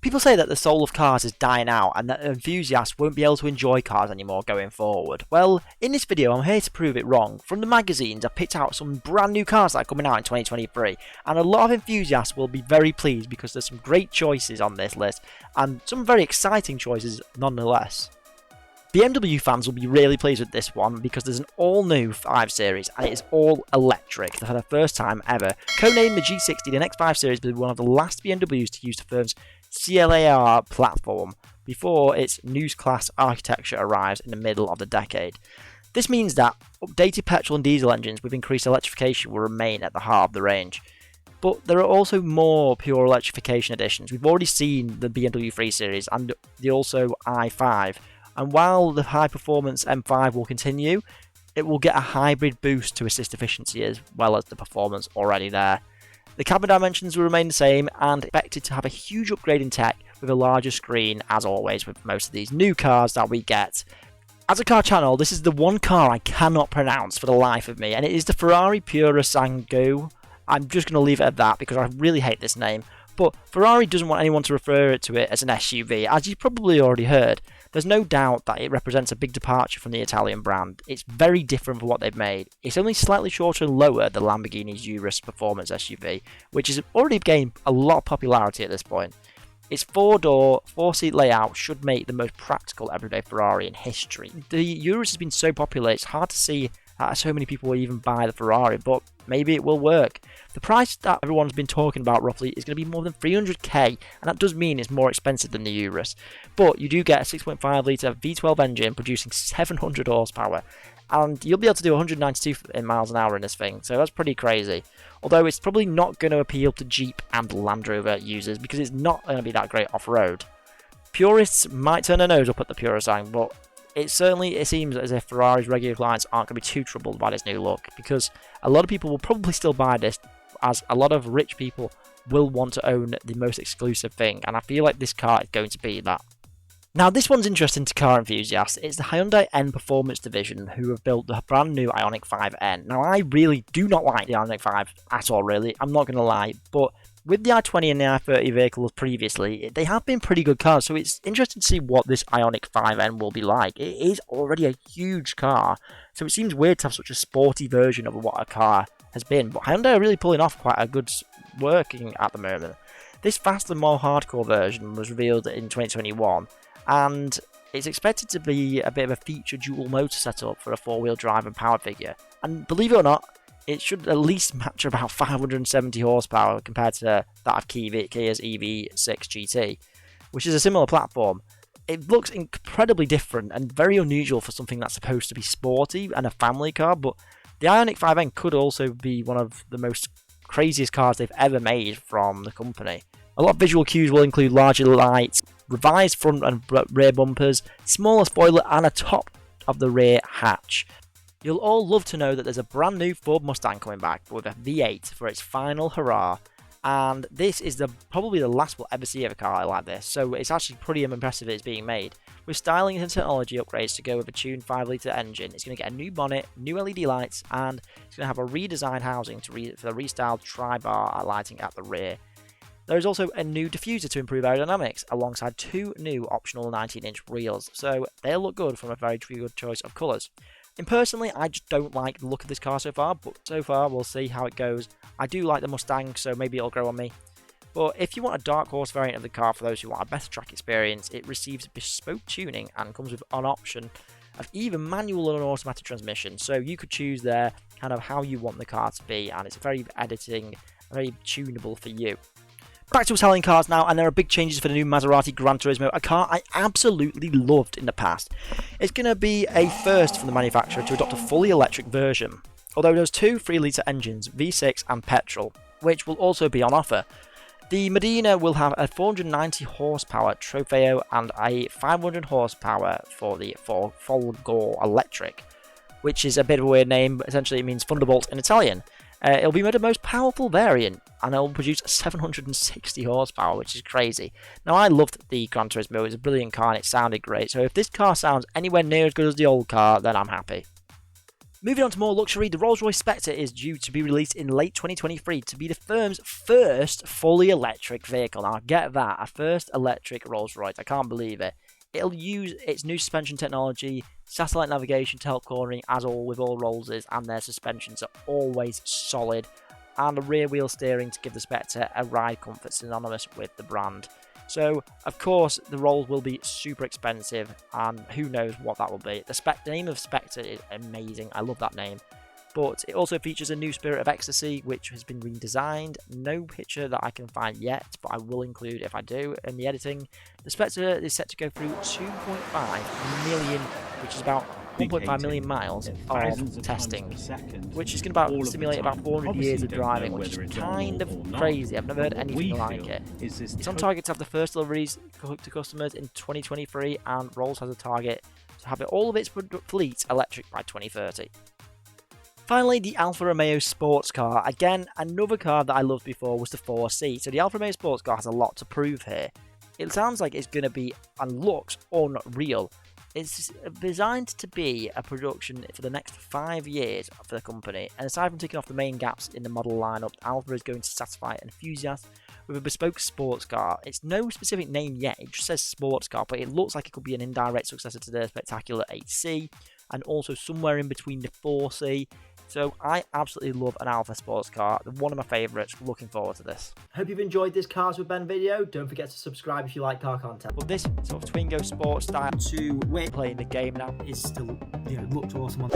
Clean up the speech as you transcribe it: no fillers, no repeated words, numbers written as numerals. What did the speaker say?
People say that the soul of cars is dying out and that enthusiasts won't be able to enjoy cars anymore going forward. Well, in this video I'm here to prove it wrong. From the magazines I've picked out some brand new cars that are coming out in 2023 and a lot of enthusiasts will be very pleased because there's some great choices on this list and some very exciting choices nonetheless. BMW fans will be really pleased with this one because there's an all-new 5 Series and it is all electric for the first time ever. Codenamed the G60, the next 5 Series will be one of the last BMWs to use the firm's CLAR platform before its news class architecture arrives in the middle of the decade. This means that updated petrol and diesel engines with increased electrification will remain at the heart of the range. But there are also more pure electrification editions. We've already seen the BMW 3 Series and the also i5. And while the high performance M5 will continue, it will get a hybrid boost to assist efficiency as well as the performance already there. The cabin dimensions will remain the same and expected to have a huge upgrade in tech with a larger screen as always with most of these new cars that we get. As a car channel, this is the one car I cannot pronounce for the life of me and it is the Ferrari Purosangue. I'm just going to leave it at that because I really hate this name. But Ferrari doesn't want anyone to refer to it as an SUV, as you've probably already heard. There's no doubt that it represents a big departure from the Italian brand. It's very different from what they've made. It's only slightly shorter and lower than Lamborghini's Urus performance SUV, which has already gained a lot of popularity at this point. Its 4-door, 4-seat layout should make the most practical everyday Ferrari in history. The Urus has been so popular, it's hard to see that so many people will even buy the Ferrari, but maybe it will work. The price that everyone's been talking about roughly is going to be more than 300k, and that does mean it's more expensive than the Urus. But you do get a 6.5 litre V12 engine producing 700 horsepower, and you'll be able to do 192 miles an hour in this thing, so that's pretty crazy. Although it's probably not going to appeal to Jeep and Land Rover users because it's not going to be that great off-road. Purists might turn their nose up at the Purosangue, but it seems as if Ferrari's regular clients aren't going to be too troubled by this new look because a lot of people will probably still buy this as a lot of rich people will want to own the most exclusive thing, and I feel like this car is going to be that. Now this one's interesting to car enthusiasts. It's the Hyundai N Performance division who have built the brand new Ioniq 5N. Now I really do not like the Ioniq 5 at all really, I'm not going to lie, but with the i20 and the i30 vehicles previously, they have been pretty good cars, so it's interesting to see what this Ioniq 5N will be like. It is already a huge car, so it seems weird to have such a sporty version of what a car has been, but Hyundai are really pulling off quite a good working at the moment. This faster, more hardcore version was revealed in 2021, and it's expected to be a bit of a feature dual motor setup for a 4-wheel drive and power figure, and believe it or not, it should at least match about 570 horsepower compared to that of Kia's EV6 GT, which is a similar platform. It looks incredibly different and very unusual for something that's supposed to be sporty and a family car, but the Ioniq 5N could also be one of the most craziest cars they've ever made from the company. A lot of visual cues will include larger lights, revised front and rear bumpers, smaller spoiler and a top of the rear hatch. You'll all love to know that there's a brand new Ford Mustang coming back with a V8 for its final hurrah, and this is probably the last we'll ever see of a car like this, so it's actually pretty impressive that it's being made. With styling and technology upgrades to go with a tuned 5-litre engine, it's going to get a new bonnet, new LED lights, and it's going to have a redesigned housing for the restyled tri-bar lighting at the rear. There is also a new diffuser to improve aerodynamics, alongside 2 new optional 19-inch wheels, so they'll look good from a very good choice of colours. Personally, I just don't like the look of this car so far, but so far we'll see how it goes. I do like the Mustang, so maybe it'll grow on me. But if you want a dark horse variant of the car for those who want a better track experience, it receives bespoke tuning and comes with an option of either manual or an automatic transmission, so you could choose there kind of how you want the car to be, and it's very tunable for you. Back to Italian cars now, and there are big changes for the new Maserati Gran Turismo, a car I absolutely loved in the past. It's going to be a first from the manufacturer to adopt a fully electric version, although there's 2 3-litre engines, V6 and petrol, which will also be on offer. The Medina will have a 490 horsepower Trofeo and a 500 horsepower for the Folgore Electric, which is a bit of a weird name, but essentially it means Thunderbolt in Italian. It'll be made a most powerful variant, and it'll produce 760 horsepower, which is crazy. Now, I loved the Gran Turismo, it was a brilliant car and it sounded great, so if this car sounds anywhere near as good as the old car, then I'm happy. Moving on to more luxury, the Rolls-Royce Spectre is due to be released in late 2023 to be the firm's first fully electric vehicle. Now, get that, a first electric Rolls-Royce. I can't believe it. It'll use its new suspension technology, satellite navigation to help cornering, as all with all Rollses, and their suspensions are always solid, and a rear wheel steering to give the Spectre a ride comfort synonymous with the brand. So, of course, the Rolls will be super expensive, and who knows what that will be. The name of Spectre is amazing, I love that name. But it also features a new Spirit of Ecstasy, which has been redesigned. No picture that I can find yet, but I will include if I do in the editing. The Spectre is set to go through 2.5 million, which is about 1.5 million miles of testing, which is going to simulate about 400 years of driving, which is kind of crazy. I've never heard anything like it. It's on target to have the first deliveries to customers in 2023, and Rolls has a target to have all of its fleet electric by 2030. Finally, the Alfa Romeo sports car. Again, another car that I loved before was the 4C. So the Alfa Romeo sports car has a lot to prove here. It sounds like it's going to be, and looks unreal. It's designed to be a production for the next 5 years for the company, and aside from ticking off the main gaps in the model lineup, Alfa is going to satisfy enthusiasts with a bespoke sports car. It's no specific name yet, it just says sports car, but it looks like it could be an indirect successor to the spectacular 8C, and also somewhere in between the 4C. So I absolutely love an Alfa sports car, one of my favourites. Looking forward to this. Hope you've enjoyed this Cars with Ben video. Don't forget to subscribe if you like car content. But this sort of Twingo sports style to playing the game now is still, looked awesome on